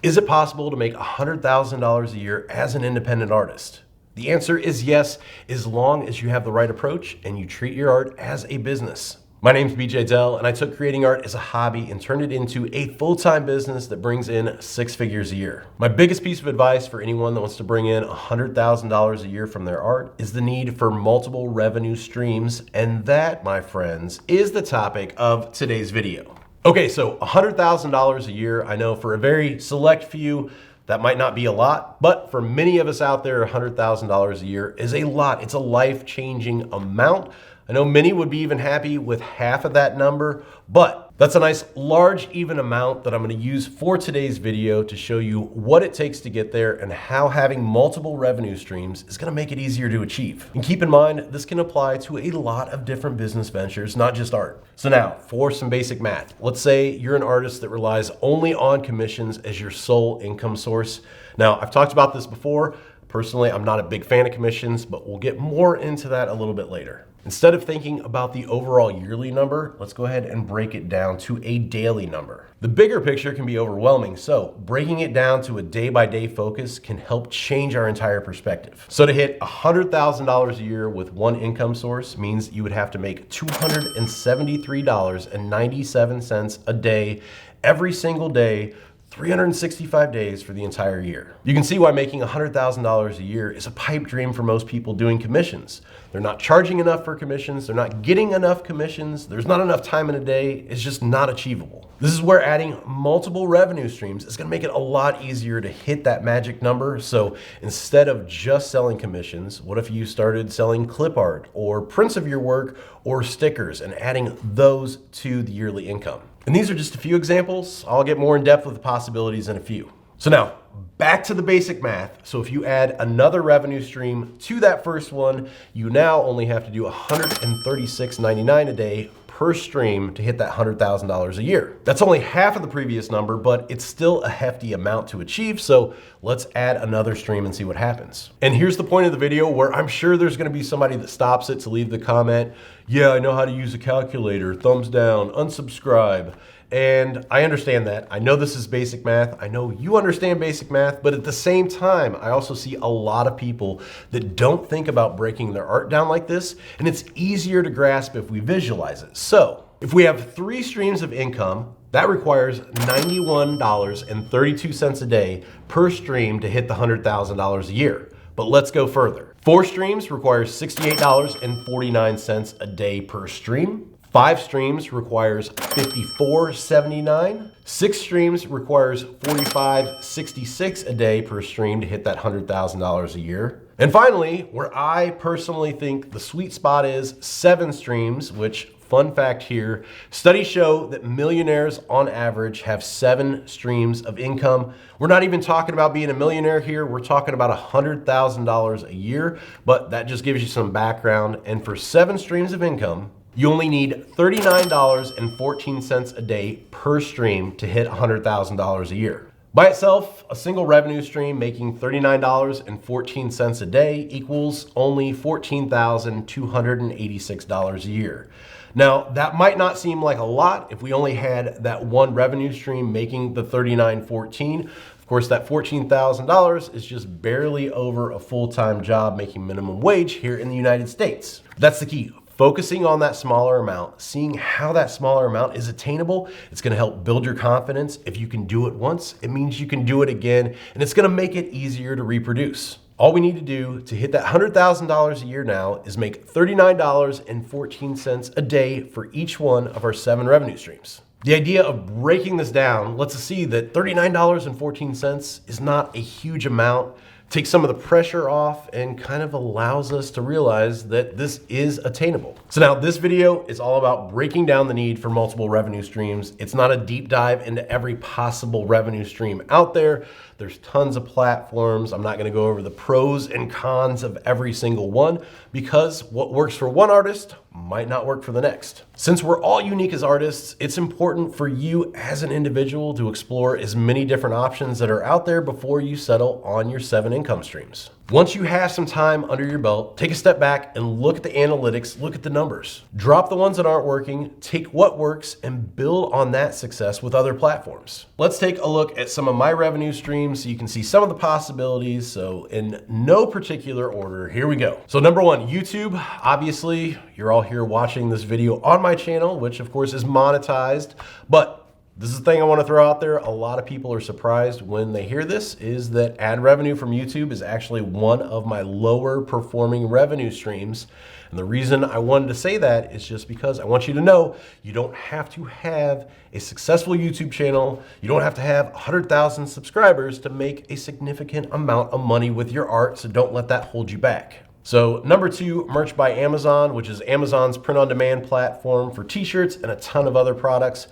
Is it possible to make $100,000 a year as an independent artist? The answer is yes, as long as you have the right approach and you treat your art as a business. My name's BJ Dell, and I took creating art as a hobby and turned it into a full-time business that brings in 6 figures a year. My biggest piece of advice for anyone that wants to bring in $100,000 a year from their art is the need for multiple revenue streams, and that, my friends, is the topic of today's video. Okay, so $100,000 a year, I know for a very select few, that might not be a lot, but for many of us out there, $100,000 a year is a lot. It's a life-changing amount. I know many would be even happy with half of that number, but that's a nice large even amount that I'm going to use for today's video to show you what it takes to get there and how having multiple revenue streams is going to make it easier to achieve. And keep in mind, this can apply to a lot of different business ventures, not just art. So now, for some basic math, let's say you're an artist that relies only on commissions as your sole income source. Now, I've talked about this before. Personally, I'm not a big fan of commissions, but we'll get more into that a little bit later. Instead of thinking about the overall yearly number, let's go ahead and break it down to a daily number. The bigger picture can be overwhelming, so breaking it down to a day-by-day focus can help change our entire perspective. So to hit $100,000 a year with one income source means you would have to make $273.97 a day every single day, 365 days for the entire year. You can see why making $100,000 a year is a pipe dream for most people doing commissions. They're not charging enough for commissions, they're not getting enough commissions, there's not enough time in a day, it's just not achievable. This is where adding multiple revenue streams is gonna make it a lot easier to hit that magic number. So instead of just selling commissions, what if you started selling clip art or prints of your work or stickers and adding those to the yearly income? And these are just a few examples. I'll get more in depth with the possibilities in a few. So now, back to the basic math. So if you add another revenue stream to that first one, you now only have to do $136.99 a day per stream to hit that $100,000 a year. That's only half of the previous number, but it's still a hefty amount to achieve. So let's add another stream and see what happens. And here's the point of the video where I'm sure there's gonna be somebody that stops it to leave the comment, yeah, I know how to use a calculator, thumbs down, unsubscribe. And I understand that. I know this is basic math. I know you understand basic math, but at the same time, I also see a lot of people that don't think about breaking their art down like this, and it's easier to grasp if we visualize it. So if we have 3 streams of income, that requires $91.32 a day per stream to hit the $100,000 a year. But let's go further. 4 streams requires $68.49 a day per stream. 5 streams requires $54.79. 6 streams requires $45.66 a day per stream to hit that $100,000 a year. And finally, where I personally think the sweet spot is 7 streams, which, fun fact here, studies show that millionaires on average have 7 streams of income. We're not even talking about being a millionaire here. We're talking about $100,000 a year, but that just gives you some background. And for 7 streams of income, you only need $39.14 a day per stream to hit $100,000 a year. By itself, a single revenue stream making $39.14 a day equals only $14,286 a year. Now, that might not seem like a lot if we only had that one revenue stream making the $39.14. Of course, that $14,000 is just barely over a full-time job making minimum wage here in the United States. That's the key. Focusing on that smaller amount, seeing how that smaller amount is attainable, it's gonna help build your confidence. If you can do it once, it means you can do it again, and it's gonna make it easier to reproduce. All we need to do to hit that $100,000 a year now is make $39.14 a day for each one of our 7 revenue streams. The idea of breaking this down lets us see that $39.14 is not a huge amount, takes some of the pressure off, and kind of allows us to realize that this is attainable. So now this video is all about breaking down the need for multiple revenue streams. It's not a deep dive into every possible revenue stream out there. There's tons of platforms. I'm not gonna go over the pros and cons of every single one because what works for one artist might not work for the next. Since we're all unique as artists, it's important for you as an individual to explore as many different options that are out there before you settle on your 7 income streams. Once you have some time under your belt, take a step back and look at the analytics, look at the numbers. Drop the ones that aren't working, take what works, and build on that success with other platforms. Let's take a look at some of my revenue streams so you can see some of the possibilities. So in no particular order, here we go. So number one, YouTube. Obviously, you're all here watching this video on my channel, which of course is monetized, but this is the thing I want to throw out there. A lot of people are surprised when they hear this, is that ad revenue from YouTube is actually one of my lower performing revenue streams. And the reason I wanted to say that is just because I want you to know you don't have to have a successful YouTube channel. You don't have to have 100,000 subscribers to make a significant amount of money with your art. So don't let that hold you back. So number two, Merch by Amazon, which is Amazon's print-on-demand platform for t-shirts and a ton of other products.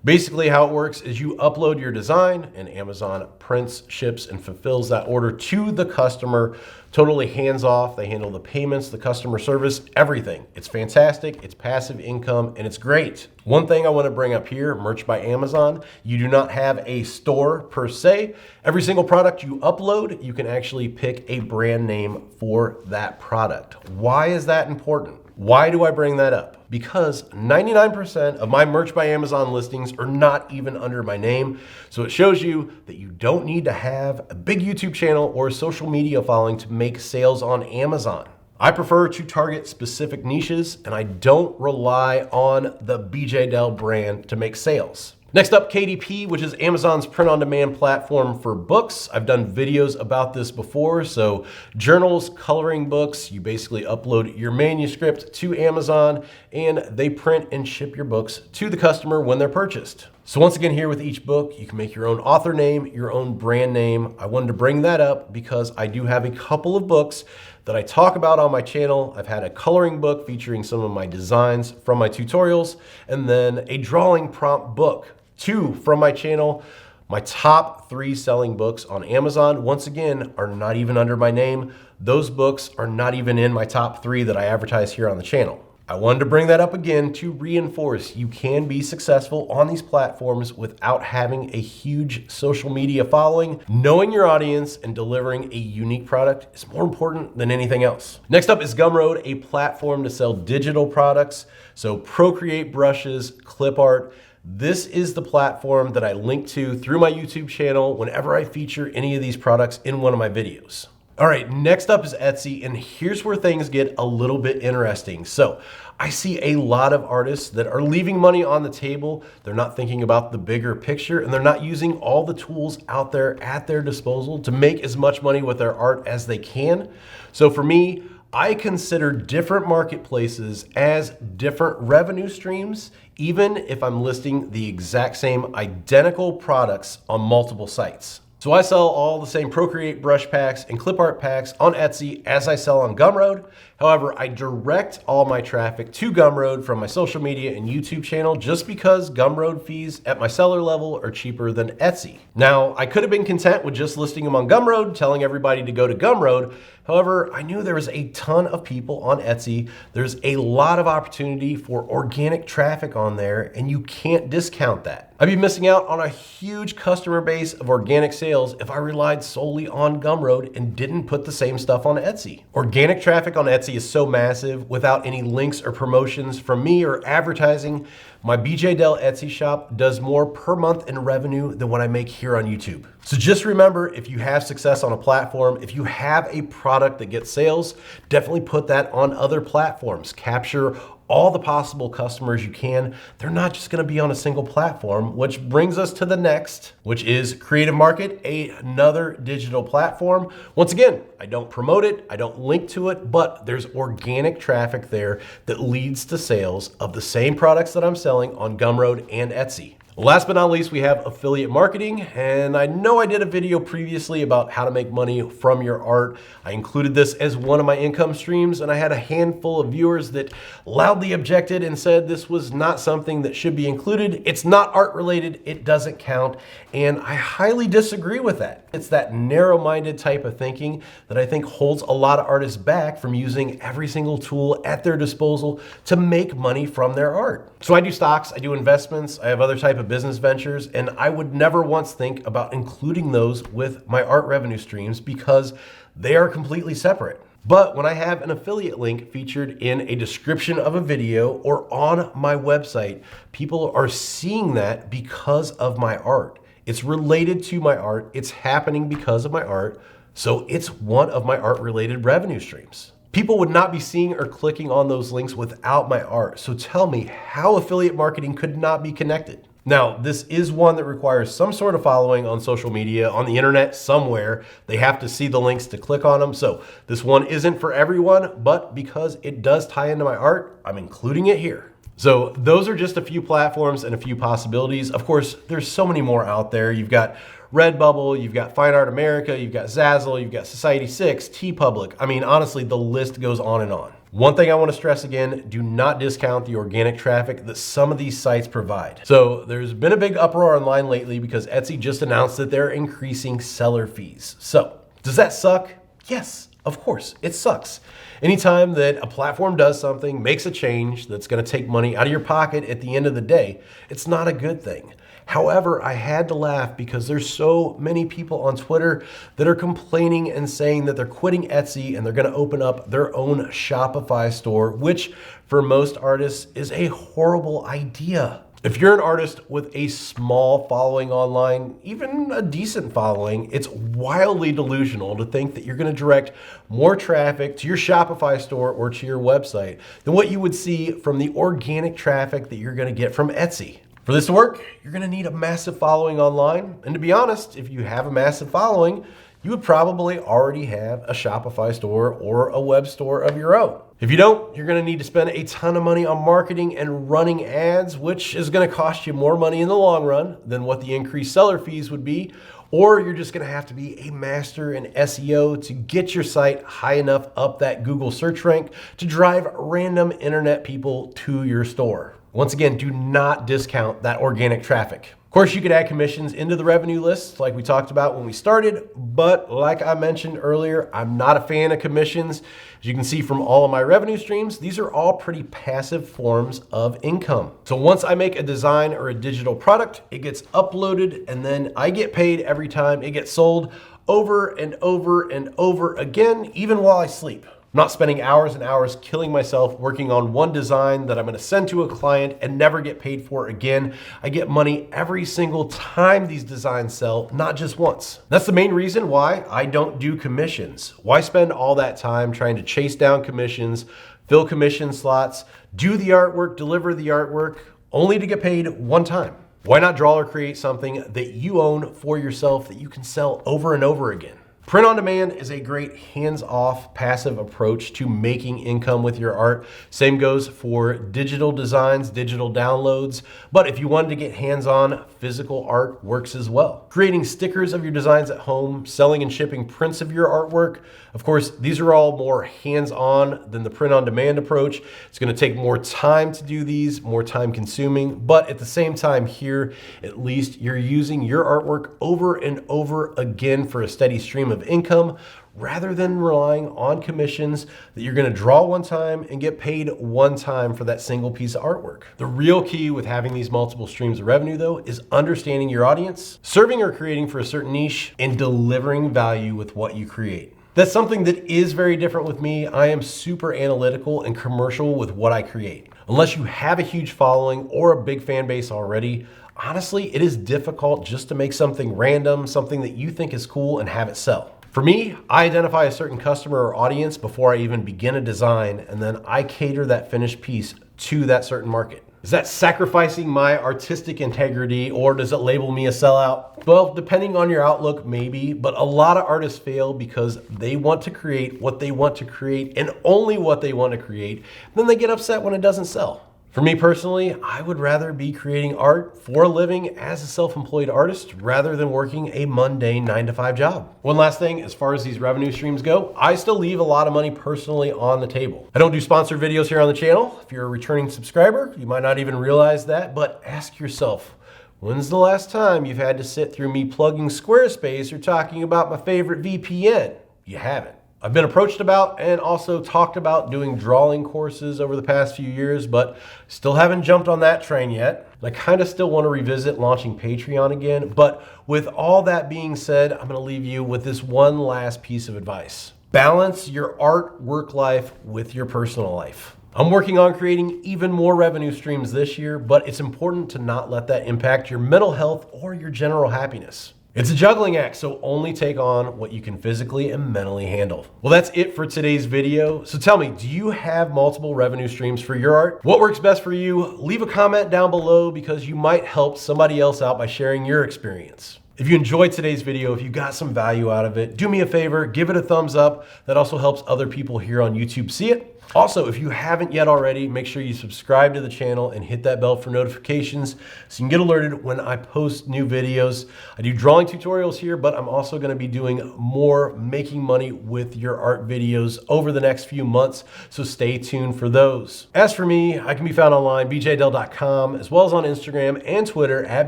Basically how it works is you upload your design and Amazon prints, ships, and fulfills that order to the customer, totally hands off. They handle the payments, the customer service, everything. It's fantastic, it's passive income, and it's great. One thing I want to bring up here, Merch by Amazon, you do not have a store per se. Every single product you upload, you can actually pick a brand name for that product. Why is that important? Why do I bring that up? Because 99% of my Merch by Amazon listings are not even under my name. So it shows you that you don't need to have a big YouTube channel or a social media following to make sales on Amazon. I prefer to target specific niches, and I don't rely on the BJ Dell brand to make sales. Next up, KDP, which is Amazon's print-on-demand platform for books. I've done videos about this before. So journals, coloring books, you basically upload your manuscript to Amazon and they print and ship your books to the customer when they're purchased. So once again, here with each book, you can make your own author name, your own brand name. I wanted to bring that up because I do have a couple of books that I talk about on my channel. I've had a coloring book featuring some of my designs from my tutorials, and then a drawing prompt book. Two from my channel. My top 3 selling books on Amazon, once again, are not even under my name. Those books are not even in my top 3 that I advertise here on the channel. I wanted to bring that up again to reinforce you can be successful on these platforms without having a huge social media following. Knowing your audience and delivering a unique product is more important than anything else. Next up is Gumroad, a platform to sell digital products. So Procreate brushes, clip art. This is the platform that I link to through my YouTube channel whenever I feature any of these products in one of my videos. All right, next up is Etsy, and here's where things get a little bit interesting. So I see a lot of artists that are leaving money on the table. They're not thinking about the bigger picture, and they're not using all the tools out there at their disposal to make as much money with their art as they can. So for me, I consider different marketplaces as different revenue streams, even if I'm listing the exact same identical products on multiple sites. So I sell all the same Procreate brush packs and clip art packs on Etsy as I sell on Gumroad. However, I direct all my traffic to Gumroad from my social media and YouTube channel just because Gumroad fees at my seller level are cheaper than Etsy. Now, I could have been content with just listing them on Gumroad, telling everybody to go to Gumroad. However, I knew there was a ton of people on Etsy. There's a lot of opportunity for organic traffic on there, and you can't discount that. I'd be missing out on a huge customer base of organic sales if I relied solely on Gumroad and didn't put the same stuff on Etsy. Organic traffic on Etsy is so massive without any links or promotions from me or advertising. My BJ Dell Etsy shop does more per month in revenue than what I make here on YouTube. So just remember, if you have success on a platform, if you have a product that gets sales, definitely put that on other platforms. Capture all the possible customers you can. They're not just gonna be on a single platform, which brings us to the next, which is Creative Market, another digital platform. Once again, I don't promote it, I don't link to it, but there's organic traffic there that leads to sales of the same products that I'm selling on Gumroad and Etsy. Last but not least, we have affiliate marketing, and I know I did a video previously about how to make money from your art. I included this as one of my income streams, and I had a handful of viewers that loudly objected and said this was not something that should be included. It's not art related, it doesn't count, and I highly disagree with that. It's that narrow-minded type of thinking that I think holds a lot of artists back from using every single tool at their disposal to make money from their art. So I do stocks, I do investments, I have other type of business ventures, and I would never once think about including those with my art revenue streams because they are completely separate. But when I have an affiliate link featured in a description of a video or on my website, people are seeing that because of my art. It's related to my art. It's happening because of my art. So it's one of my art related revenue streams. People would not be seeing or clicking on those links without my art. So tell me how affiliate marketing could not be connected. Now, this is one that requires some sort of following on social media, on the internet, somewhere. They have to see the links to click on them. So this one isn't for everyone, but because it does tie into my art, I'm including it here. So those are just a few platforms and a few possibilities. Of course, there's so many more out there. You've got Redbubble, you've got Fine Art America, you've got Zazzle, you've got Society6, TeePublic. I mean, honestly, the list goes on and on. One thing I want to stress again, do not discount the organic traffic that some of these sites provide. So there's been a big uproar online lately because Etsy just announced that they're increasing seller fees. So does that suck? Yes, of course, it sucks. Anytime that a platform does something, makes a change that's going to take money out of your pocket at the end of the day, it's not a good thing. However, I had to laugh because there's so many people on Twitter that are complaining and saying that they're quitting Etsy and they're going to open up their own Shopify store, which for most artists is a horrible idea. If you're an artist with a small following online, even a decent following, it's wildly delusional to think that you're going to direct more traffic to your Shopify store or to your website than what you would see from the organic traffic that you're going to get from Etsy. For this to work, you're going to need a massive following online. And to be honest, if you have a massive following, you would probably already have a Shopify store or a web store of your own. If you don't, you're going to need to spend a ton of money on marketing and running ads, which is going to cost you more money in the long run than what the increased seller fees would be. Or you're just going to have to be a master in SEO to get your site high enough up that Google search rank to drive random internet people to your store. Once again, do not discount that organic traffic. Of course, you could add commissions into the revenue list like we talked about when we started, but like I mentioned earlier, I'm not a fan of commissions. As you can see from all of my revenue streams, these are all pretty passive forms of income. So once I make a design or a digital product, it gets uploaded and then I get paid every time it gets sold over and over and over again, even while I sleep. I'm not spending hours and hours killing myself working on one design that I'm going to send to a client and never get paid for again. I get money every single time these designs sell, not just once. That's the main reason why I don't do commissions. Why spend all that time trying to chase down commissions, fill commission slots, do the artwork, deliver the artwork, only to get paid one time? Why not draw or create something that you own for yourself that you can sell over and over again? Print on demand is a great hands-off, passive approach to making income with your art. Same goes for digital designs, digital downloads. But if you wanted to get hands-on, physical art works as well. Creating stickers of your designs at home, selling and shipping prints of your artwork. Of course, these are all more hands-on than the print on demand approach. It's going to take more time to do these, more time consuming. But at the same time here, at least you're using your artwork over and over again for a steady stream of income rather than relying on commissions that you're going to draw one time and get paid one time for that single piece of artwork. The real key with having these multiple streams of revenue though is understanding your audience, serving or creating for a certain niche, and delivering value with what you create. That's something that is very different with me. I am super analytical and commercial with what I create. Unless you have a huge following or a big fan base already, honestly, it is difficult just to make something random, something that you think is cool and have it sell. For me, I identify a certain customer or audience before I even begin a design, and then I cater that finished piece to that certain market. Is that sacrificing my artistic integrity, or does it label me a sellout? Well, depending on your outlook, maybe, but a lot of artists fail because they want to create what they want to create and only what they want to create. Then they get upset when it doesn't sell. For me personally, I would rather be creating art for a living as a self-employed artist rather than working a mundane 9-to-5 job. One last thing, as far as these revenue streams go, I still leave a lot of money personally on the table. I don't do sponsored videos here on the channel. If you're a returning subscriber, you might not even realize that, but ask yourself, when's the last time you've had to sit through me plugging Squarespace or talking about my favorite VPN? You haven't. I've been approached about and also talked about doing drawing courses over the past few years, but still haven't jumped on that train yet. And I kind of still want to revisit launching Patreon again, but with all that being said, I'm going to leave you with this one last piece of advice. Balance your art work life with your personal life. I'm working on creating even more revenue streams this year, but it's important to not let that impact your mental health or your general happiness. It's a juggling act, so only take on what you can physically and mentally handle. Well, that's it for today's video. So tell me, do you have multiple revenue streams for your art? What works best for you? Leave a comment down below because you might help somebody else out by sharing your experience. If you enjoyed today's video, if you got some value out of it, do me a favor, give it a thumbs up. That also helps other people here on YouTube see it. Also, if you haven't yet already, make sure you subscribe to the channel and hit that bell for notifications so you can get alerted when I post new videos. I do drawing tutorials here, but I'm also going to be doing more making money with your art videos over the next few months, so stay tuned for those. As for me, I can be found online, bjdell.com, as well as on Instagram and Twitter at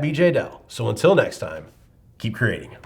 bjdell. So until next time, keep creating.